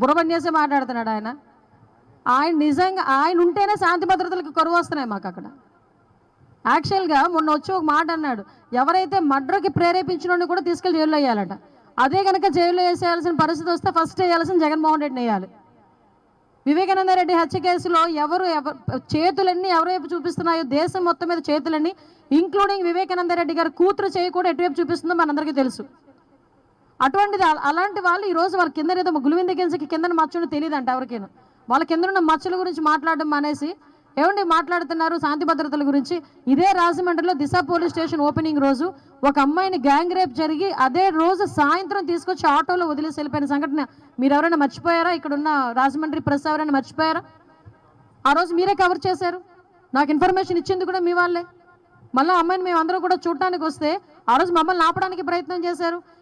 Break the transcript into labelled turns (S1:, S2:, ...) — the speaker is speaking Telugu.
S1: బుర్రబన్నేసే మాట్లాడుతున్నాడు ఆయన. ఆయన నిజంగా ఆయన ఉంటేనే శాంతి భద్రతలకు కరువు వస్తున్నాయి మాకు అక్కడ. యాక్చువల్గా మొన్న వచ్చి ఒక మాట అన్నాడు, ఎవరైతే మర్డర్కి ప్రేరేపించినోడిని కూడా తీసుకెళ్ళి జైల్లో వేయాలట. అదే కనుక జైల్లో వేసేయాల్సిన పరిస్థితి వస్తే ఫస్ట్ వేయాల్సిన జగన్మోహన్ రెడ్డిని వేయాలి. వివేకానంద రెడ్డి హత్య కేసులో చేతులన్నీ ఎవరైపు చూపిస్తున్నాయో, దేశం మొత్తం మీద చేతులన్నీ, ఇంక్లూడింగ్ వివేకానంద రెడ్డి గారి కూతురు చేయి కూడా ఎటువైపు చూపిస్తుందో మనందరికీ తెలుసు. అటువంటిది అలాంటి వాళ్ళు ఈరోజు వాళ్ళ కింద ఏదో గులివింద గింజకి కింద మచ్చని తెలియదు అంట ఎవరికైనా. వాళ్ళ కింద ఉన్న మచ్చల గురించి మాట్లాడడం మానేసి ఏమండి మాట్లాడుతున్నారు శాంతి భద్రతల గురించి. ఇదే రాజమండ్రిలో దిశ పోలీస్ స్టేషన్ ఓపెనింగ్ రోజు ఒక అమ్మాయిని గ్యాంగ్ రేప్ జరిగి అదే రోజు సాయంత్రం తీసుకొచ్చి ఆటోలో వదిలేసి వెళ్ళిపోయిన సంఘటన మీరు ఎవరైనా మర్చిపోయారా? ఇక్కడ ఉన్న రాజమండ్రి ప్రెస్ ఎవరైనా మర్చిపోయారా? ఆ రోజు మీరే కవర్ చేశారు. నాకు ఇన్ఫర్మేషన్ ఇచ్చింది కూడా మీ వాళ్ళే. మళ్ళీ అమ్మాయిని మేము అందరూ కూడా చూడటానికి వస్తే ఆ రోజు మమ్మల్ని ఆపడానికి ప్రయత్నం చేశారు.